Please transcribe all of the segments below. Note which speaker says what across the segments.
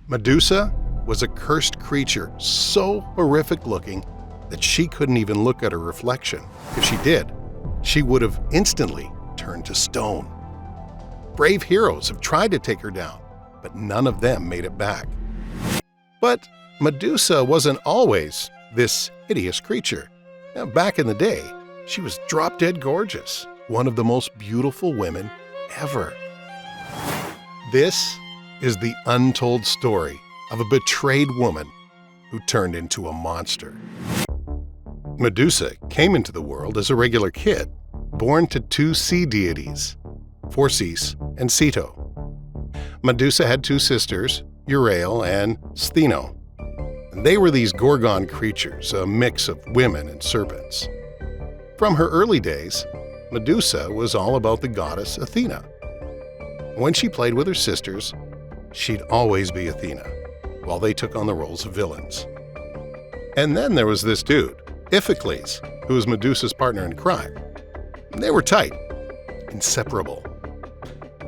Speaker 1: Medusa was a cursed creature so horrific looking that she couldn't even look at her reflection. If she did, she would have instantly turned to stone. Brave heroes have tried to take her down, but none of them made it back. But Medusa wasn't always this hideous creature. Now, back in the day, she was drop-dead gorgeous, one of the most beautiful women ever. This is the untold story of a betrayed woman who turned into a monster. Medusa came into the world as a regular kid, born to two sea deities, Phorcys and Ceto. Medusa had two sisters, Euryale and Stheno. They were these gorgon creatures, a mix of women and serpents. From her early days, Medusa was all about the goddess Athena. When she played with her sisters, she'd always be Athena, while they took on the roles of villains. And then there was this dude, Iphicles, who was Medusa's partner in crime. They were tight, inseparable.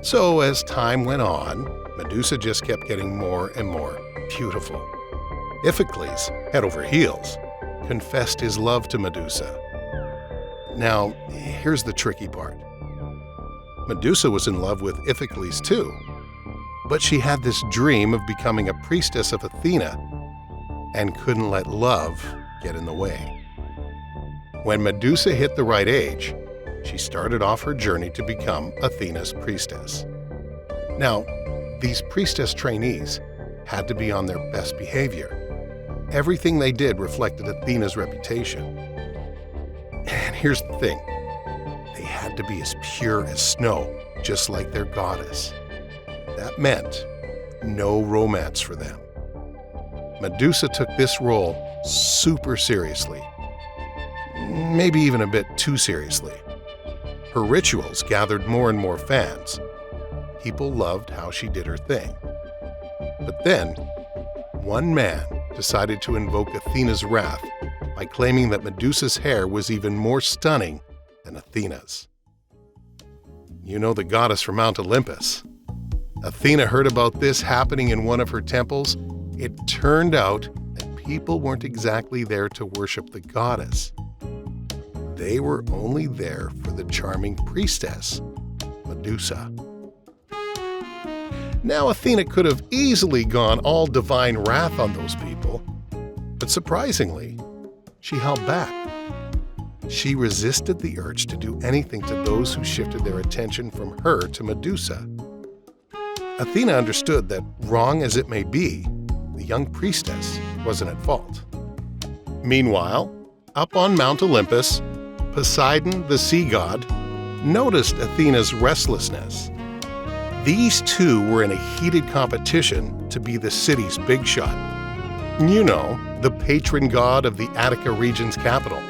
Speaker 1: So as time went on, Medusa just kept getting more and more beautiful. Iphicles, head over heels, confessed his love to Medusa. Now, here's the tricky part. Medusa was in love with Iphicles too, but she had this dream of becoming a priestess of Athena and couldn't let love get in the way. When Medusa hit the right age, she started off her journey to become Athena's priestess. Now, these priestess trainees had to be on their best behavior. Everything they did reflected Athena's reputation. And here's the thing, they had to be as pure as snow, just like their goddess. That meant no romance for them. Medusa took this role super seriously, maybe even a bit too seriously. Her rituals gathered more and more fans. People loved how she did her thing. But then, one man decided to invoke Athena's wrath by claiming that Medusa's hair was even more stunning than Athena's. You know the goddess from Mount Olympus. Athena heard about this happening in one of her temples. It turned out that people weren't exactly there to worship the goddess. They were only there for the charming priestess, Medusa. Now, Athena could have easily gone all divine wrath on those people, but surprisingly, she held back. She resisted the urge to do anything to those who shifted their attention from her to Medusa. Athena understood that, wrong as it may be, the young priestess wasn't at fault. Meanwhile, up on Mount Olympus, Poseidon, the sea god, noticed Athena's restlessness. These two were in a heated competition to be the city's big shot. You know, the patron god of the Attica region's capital.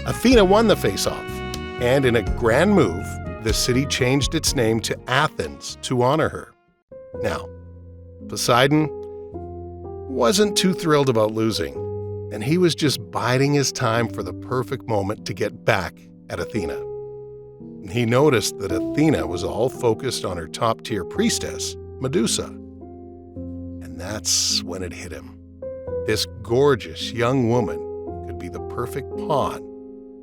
Speaker 1: Athena won the face-off, and in a grand move, the city changed its name to Athens to honor her. Now, Poseidon wasn't too thrilled about losing, and he was just biding his time for the perfect moment to get back at Athena. He noticed that Athena was all focused on her top-tier priestess, Medusa. And that's when it hit him. This gorgeous young woman could be the perfect pawn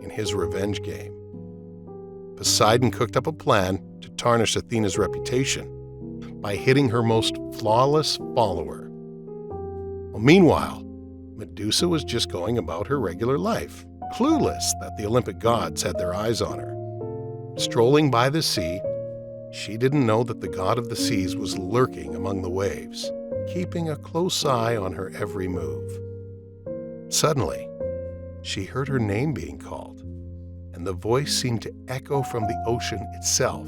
Speaker 1: in his revenge game. Poseidon cooked up a plan to tarnish Athena's reputation by hitting her most flawless follower. Well, meanwhile, Medusa was just going about her regular life, clueless that the Olympic gods had their eyes on her. Strolling by the sea, she didn't know that the god of the seas was lurking among the waves, keeping a close eye on her every move. Suddenly, she heard her name being called, and the voice seemed to echo from the ocean itself.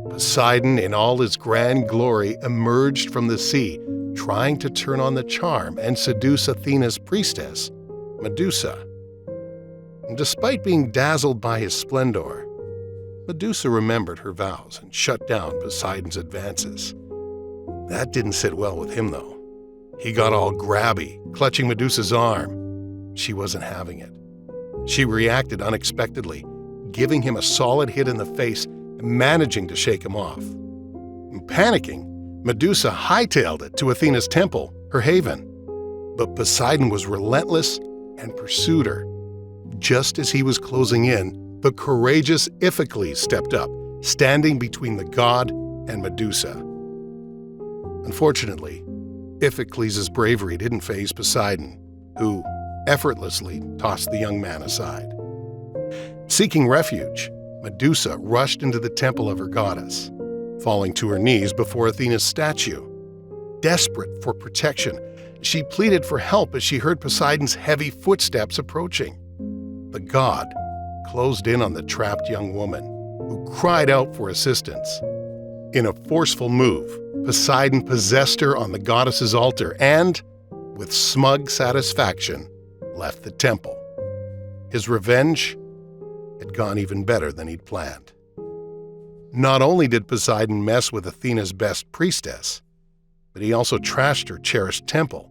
Speaker 1: Poseidon, in all his grand glory, emerged from the sea, trying to turn on the charm and seduce Athena's priestess, Medusa. And despite being dazzled by his splendor, Medusa remembered her vows and shut down Poseidon's advances. That didn't sit well with him, though. He got all grabby, clutching Medusa's arm. She wasn't having it. She reacted unexpectedly, giving him a solid hit in the face and managing to shake him off. And panicking, Medusa hightailed it to Athena's temple, her haven. But Poseidon was relentless and pursued her. Just as he was closing in, the courageous Iphicles stepped up, standing between the god and Medusa. Unfortunately, Iphicles' bravery didn't faze Poseidon, who effortlessly tossed the young man aside. Seeking refuge, Medusa rushed into the temple of her goddess, falling to her knees before Athena's statue. Desperate for protection, she pleaded for help as she heard Poseidon's heavy footsteps approaching. The god closed in on the trapped young woman, who cried out for assistance. In a forceful move, Poseidon possessed her on the goddess's altar and, with smug satisfaction, left the temple. His revenge had gone even better than he'd planned. Not only did Poseidon mess with Athena's best priestess, but he also trashed her cherished temple,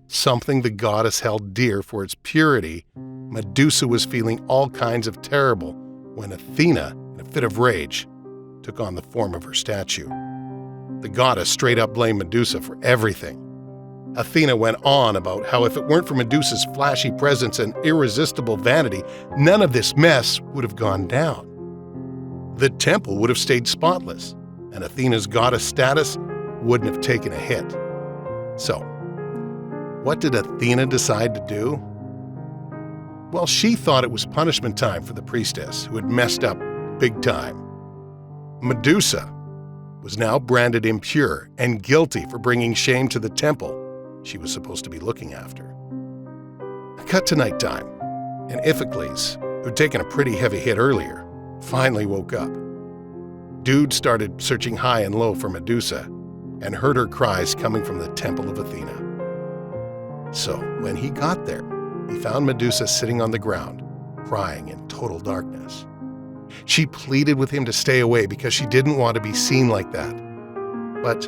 Speaker 1: something the goddess held dear for its purity. Medusa was feeling all kinds of terrible when Athena, in a fit of rage, took on the form of her statue. The goddess straight up blamed Medusa for everything. Athena went on about how if it weren't for Medusa's flashy presence and irresistible vanity, none of this mess would have gone down. The temple would have stayed spotless, and Athena's goddess status wouldn't have taken a hit. So, what did Athena decide to do? Well, she thought it was punishment time for the priestess, who had messed up big time. Medusa was now branded impure and guilty for bringing shame to the temple she was supposed to be looking after. Cut to nighttime, and Iphicles, who'd taken a pretty heavy hit earlier, finally woke up. Dude started searching high and low for Medusa and heard her cries coming from the temple of Athena. So when he got there, he found Medusa sitting on the ground, crying in total darkness. She pleaded with him to stay away because she didn't want to be seen like that. But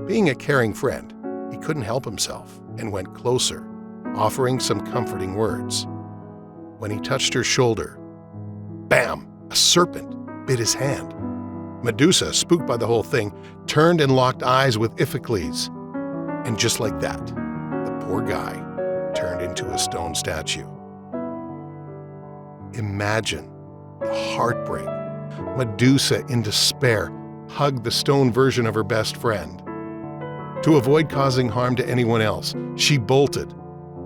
Speaker 1: being a caring friend, he couldn't help himself and went closer, offering some comforting words. When he touched her shoulder, bam! A serpent bit his hand. Medusa, spooked by the whole thing, turned and locked eyes with Iphicles. And just like that, the poor guy turned into a stone statue. Imagine the heartbreak. Medusa, in despair, hugged the stone version of her best friend. To avoid causing harm to anyone else, she bolted,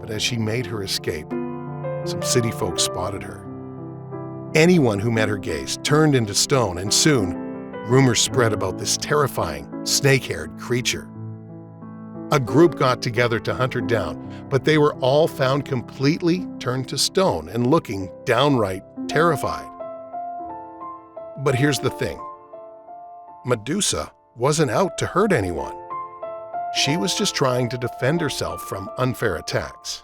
Speaker 1: but as she made her escape, some city folk spotted her. Anyone who met her gaze turned into stone, and soon, rumors spread about this terrifying, snake-haired creature. A group got together to hunt her down, but they were all found completely turned to stone and looking downright terrified. But here's the thing. Medusa wasn't out to hurt anyone. She was just trying to defend herself from unfair attacks.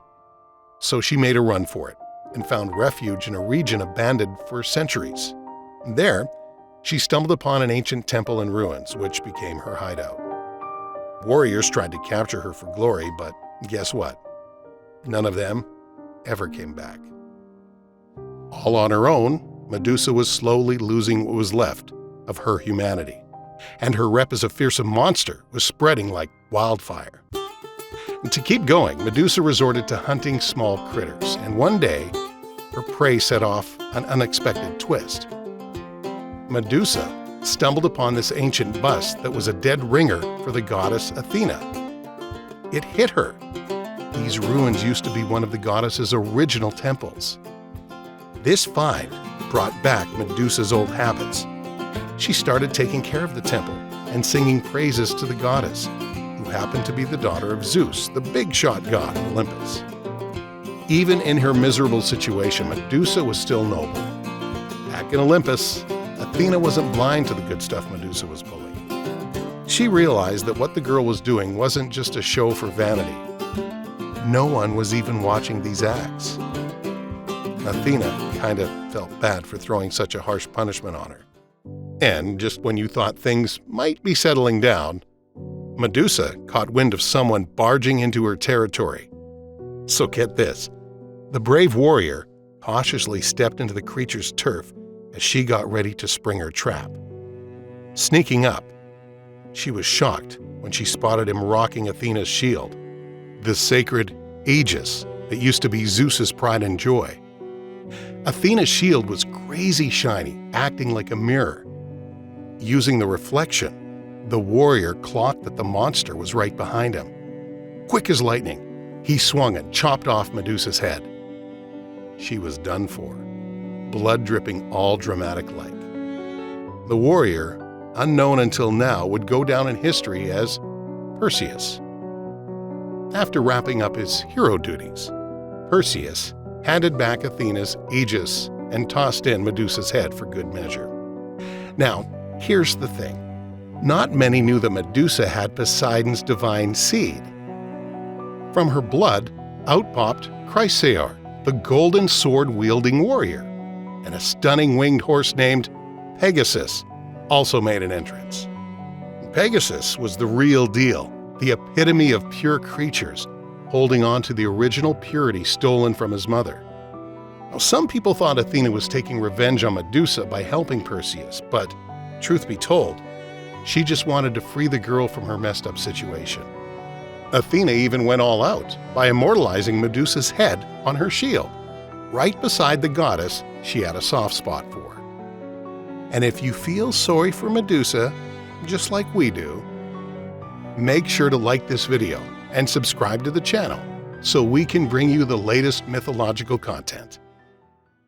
Speaker 1: So she made a run for it and found refuge in a region abandoned for centuries. There, she stumbled upon an ancient temple in ruins, which became her hideout. Warriors tried to capture her for glory, but guess what? None of them ever came back. All on her own, Medusa was slowly losing what was left of her humanity, and her rep as a fearsome monster was spreading like wildfire. And to keep going, Medusa resorted to hunting small critters, and one day, her prey set off an unexpected twist. Medusa stumbled upon this ancient bust that was a dead ringer for the goddess Athena. It hit her. These ruins used to be one of the goddess's original temples. This find brought back Medusa's old habits. She started taking care of the temple and singing praises to the goddess, who happened to be the daughter of Zeus, the big-shot god of Olympus. Even in her miserable situation, Medusa was still noble. Back in Olympus, Athena wasn't blind to the good stuff Medusa was pulling. She realized that what the girl was doing wasn't just a show for vanity. No one was even watching these acts. Athena kind of felt bad for throwing such a harsh punishment on her. And just when you thought things might be settling down, Medusa caught wind of someone barging into her territory. So get this, the brave warrior cautiously stepped into the creature's turf as she got ready to spring her trap. Sneaking up, she was shocked when she spotted him rocking Athena's shield, the sacred Aegis that used to be Zeus's pride and joy. Athena's shield was crazy shiny, acting like a mirror. Using the reflection, the warrior clocked that the monster was right behind him. Quick as lightning, he swung and chopped off Medusa's head. She was done for, blood dripping all dramatic-like. The warrior, unknown until now, would go down in history as Perseus. After wrapping up his hero duties, Perseus handed back Athena's Aegis and tossed in Medusa's head for good measure. Now, here's the thing. Not many knew that Medusa had Poseidon's divine seed. From her blood, out popped Chrysaor, the golden sword-wielding warrior, and a stunning winged horse named Pegasus also made an entrance. Pegasus was the real deal, the epitome of pure creatures, holding on to the original purity stolen from his mother. Now, some people thought Athena was taking revenge on Medusa by helping Perseus, but truth be told, she just wanted to free the girl from her messed up situation. Athena even went all out by immortalizing Medusa's head on her shield, right beside the goddess she had a soft spot for. And if you feel sorry for Medusa, just like we do, make sure to like this video and subscribe to the channel so we can bring you the latest mythological content.